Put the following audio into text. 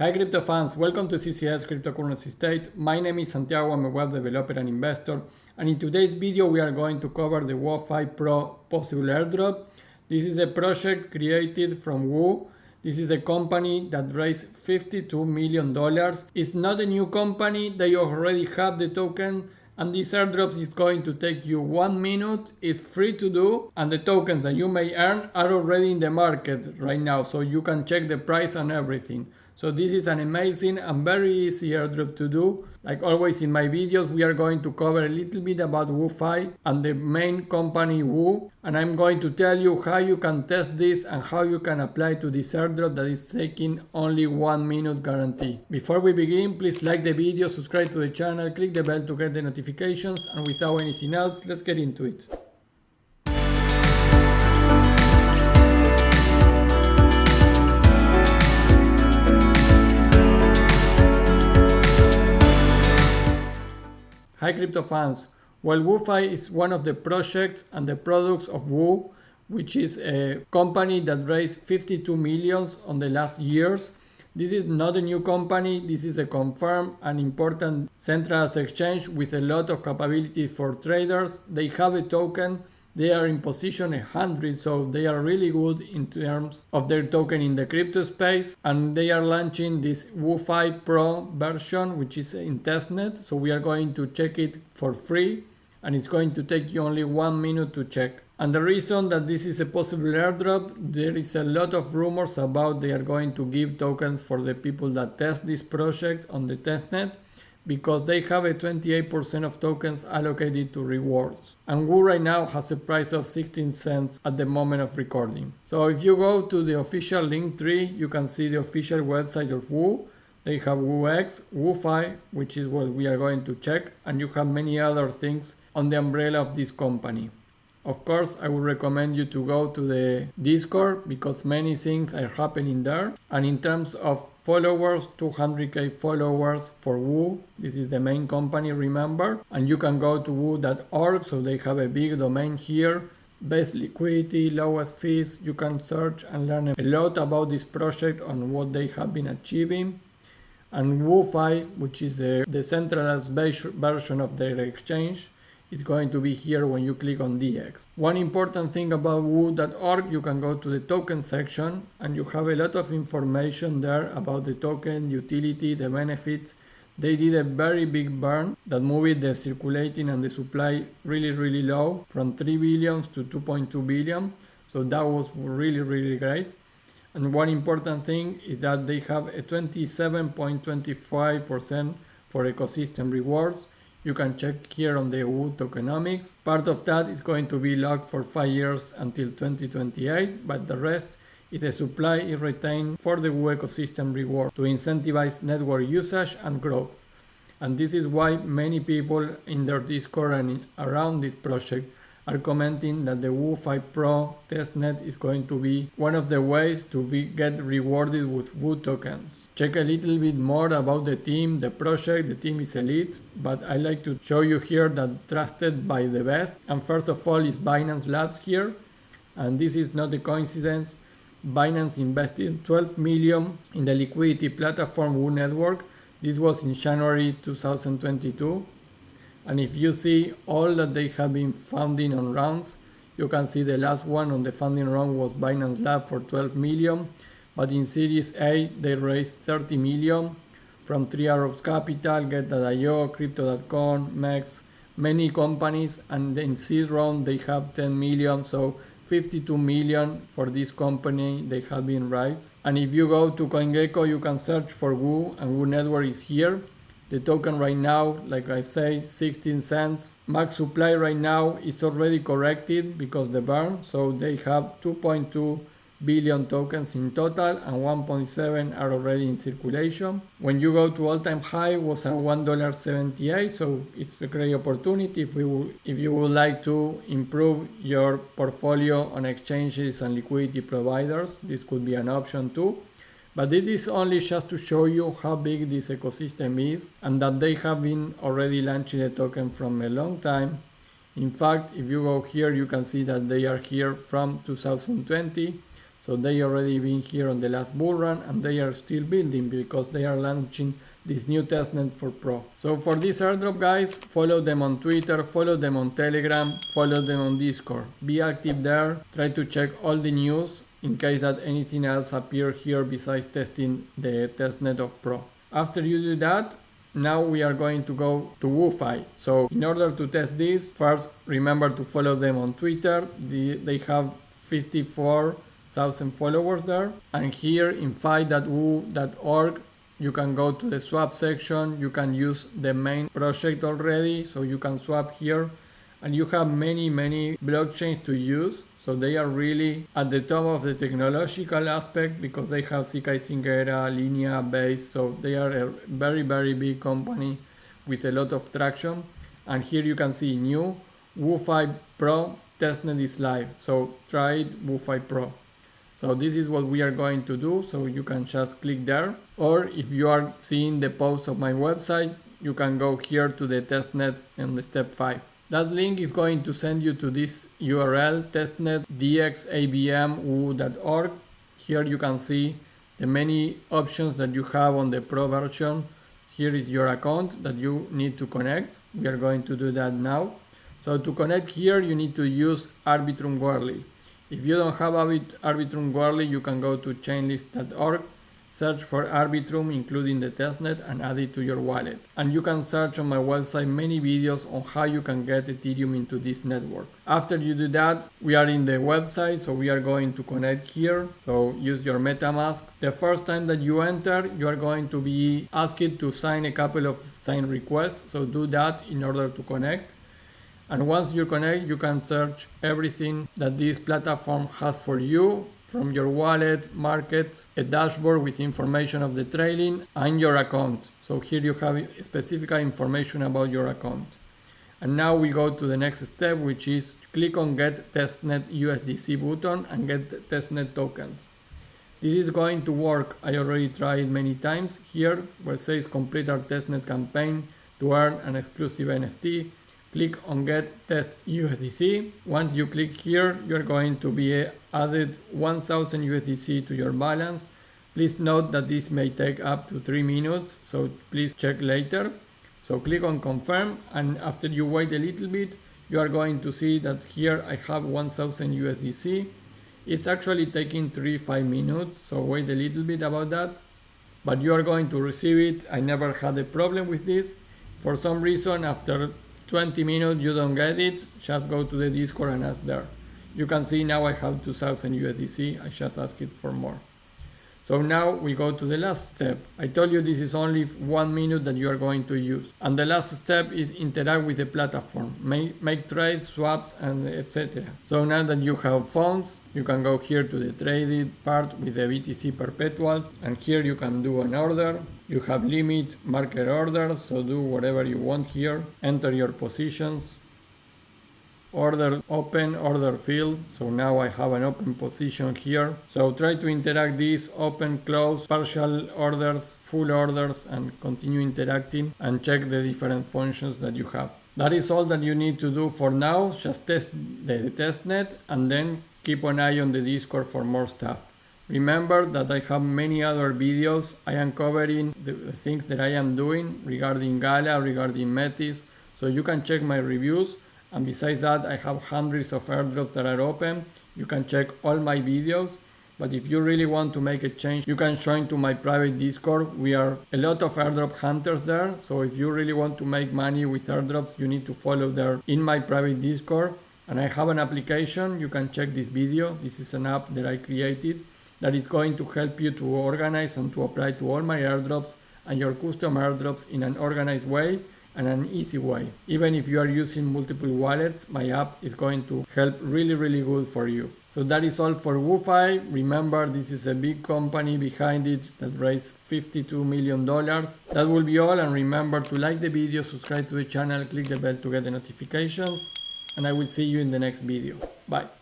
Hi crypto fans, welcome to CCS Cryptocurrency State. My name is Santiago, I'm a web developer and investor, and in today's video we are going to cover the WooFi Pro possible airdrop. This is a project created from WOO. This is a company that raised $52 million. It's not a new company, they already have the token, and this airdrop is going to take you 1 minute. It's free to do, and the tokens that you may earn are already in the market right now, so you can check the price and everything. So this is an amazing and very easy airdrop to do. Like always in my videos, we are going to cover a little bit about WooFi and the main company WOO, and I'm going to tell you how you can test this and how you can apply to this airdrop that is taking only 1 minute guarantee. Before we begin, please like the video, subscribe to the channel, click the bell to get the notifications, and without anything else, let's get into it. Hi crypto fans, well, WooFi is one of the projects and the products of WOO, which is a company that raised 52 million on the last years. This is not a new company, this is a confirmed and important centralized exchange with a lot of capabilities for traders. They have a token, they are in position 100, so they are really good in terms of their token in the crypto space, and they are launching this WooFi Pro version, which is in testnet, so we are going to check it for free, and it's going to take you only 1 minute to check. And the reason that this is a possible airdrop, there is a lot of rumors about they are going to give tokens for the people that test this project on the testnet, because they have a 28% of tokens allocated to rewards. And WOO right now has a price of 16 cents at the moment of recording. So if you go to the official link tree, you can see the official website of WOO. They have WooX, WooFi, which is what we are going to check, and you have many other things on the umbrella of this company. Of course, I would recommend you to go to the Discord because many things are happening there. And in terms of followers, 200k followers for WOO. This is the main company, remember. And you can go to woo.org, so they have a big domain here. Best liquidity, lowest fees. You can search and learn a lot about this project and what they have been achieving. And WooFi, which is the centralized version of their exchange, is going to be here when you click on DX. One important thing about woo.org, you can go to the token section and you have a lot of information there about the token, utility, the benefits. They did a very big burn that moved the circulating and the supply really low from 3 billion to 2.2 billion. So that was really great. And one important thing is that they have a 27.25% for ecosystem rewards. You can check here on the WOO tokenomics. Part of that is going to be locked for 5 years until 2028, but the rest is the supply is retained for the WOO ecosystem reward to incentivize network usage and growth. And this is why many people in their Discord and around this project are commenting that the WooFi Pro testnet is going to be one of the ways to get rewarded with WOO tokens. Check a little bit more about the team, the project. The team is elite, but I like to show you here that trusted by the best. And first of all is Binance Labs here, and this is not a coincidence. Binance invested 12 million in the liquidity platform WOO network. This was in January 2022. And if you see all that they have been funding on rounds, you can see the last one on the funding round was Binance Lab for 12 million. But in Series A, they raised 30 million from 3 Arrows Capital, Get.io, Crypto.com, Mex, many companies. And in seed round, they have 10 million. So 52 million for this company they have been raised. And if you go to CoinGecko, you can search for WOO, and WOO network is here. The token right now, like I say, 16 cents. Max supply right now is already corrected because the burn. So they have 2.2 billion tokens in total and 1.7 are already in circulation. When you go to all-time high was at $1.78. So it's a great opportunity if you would like to improve your portfolio on exchanges and liquidity providers. This could be an option too. But this is only just to show you how big this ecosystem is and that they have been already launching a token from a long time. In fact, if you go here, you can see that they are here from 2020. So they already been here on the last bull run, and they are still building because they are launching this new testnet for Pro. So for this airdrop, guys, follow them on Twitter, follow them on Telegram, follow them on Discord. Be active there, try to check all the news in case that anything else appear here besides testing the testnet of Pro. After you do that, now we are going to go to WooFi. So in order to test this, first remember to follow them on Twitter. They have 54,000 followers there. And here in fi.woo.org, you can go to the swap section. You can use the main project already, so you can swap here. And you have many blockchains to use. So they are really at the top of the technological aspect because they have Zksync, Terra LUNA base. So they are a very big company with a lot of traction. And here you can see new WooFi Pro testnet is live. So try it, WooFi Pro. So this is what we are going to do. So you can just click there. Or if you are seeing the post of my website, you can go here to the testnet in the step 5. That link is going to send you to this URL, testnet.dxabm.woo.org. Here you can see the many options that you have on the Pro version. Here is your account that you need to connect. We are going to do that now. So to connect here, you need to use Arbitrum Goerli. If you don't have Arbitrum Goerli, you can go to chainlist.org. Search for Arbitrum, including the testnet, and add it to your wallet. And you can search on my website many videos on how you can get Ethereum into this network. After you do that, we are in the website, so we are going to connect here. So use your MetaMask. The first time that you enter, you are going to be asked to sign a couple of sign requests. So do that in order to connect. And once you connect, you can search everything that this platform has for you. From your wallet, markets, a dashboard with information of the trading, and your account. So here you have specific information about your account. And now we go to the next step, which is click on Get Testnet USDC button and get testnet tokens. This is going to work. I already tried it many times. Here where it says complete our testnet campaign to earn an exclusive NFT. Click on Get Test USDC. Once you click here, you're going to be added 1000 USDC to your balance. Please note that this may take up to 3 minutes, so please check later. So click on Confirm, and after you wait a little bit, you are going to see that here I have 1000 USDC. It's actually taking 3-5 minutes, so wait a little bit about that. But you are going to receive it. I never had a problem with this. For some reason, after 20 minutes you don't get it, just go to the Discord and ask there. You can see now I have 2000 USDC, I just asked it for more. So now we go to the last step. I told you this is only 1 minute that you are going to use. And the last step is interact with the platform, make trades, swaps, and etc. So now that you have funds, you can go here to the trading part with the BTC perpetuals, and here you can do an order. You have limit market orders, so do whatever you want here. Enter your positions. Order open, order fill. So now I have an open position here. So try to interact this, open, close, partial orders, full orders, and continue interacting and check the different functions that you have. That is all that you need to do for now. Just test the testnet and then keep an eye on the Discord for more stuff. Remember that I have many other videos. I am covering the things that I am doing regarding Gala, regarding Metis. So you can check my reviews. And besides that, I have hundreds of airdrops that are open. You can check all my videos. But if you really want to make a change, you can join to my private Discord. We are a lot of airdrop hunters there. So if you really want to make money with airdrops, you need to follow there in my private Discord. And I have an application. You can check this video. This is an app that I created that is going to help you to organize and to apply to all my airdrops and your custom airdrops in an organized way and an easy way. Even if you are using multiple wallets, my app is going to help really good for you. So that is all for WooFi. Remember, this is a big company behind it that raised $52 million. That will be all, and remember to like the video, subscribe to the channel, click the bell to get the notifications, and I will see you in the next video. Bye.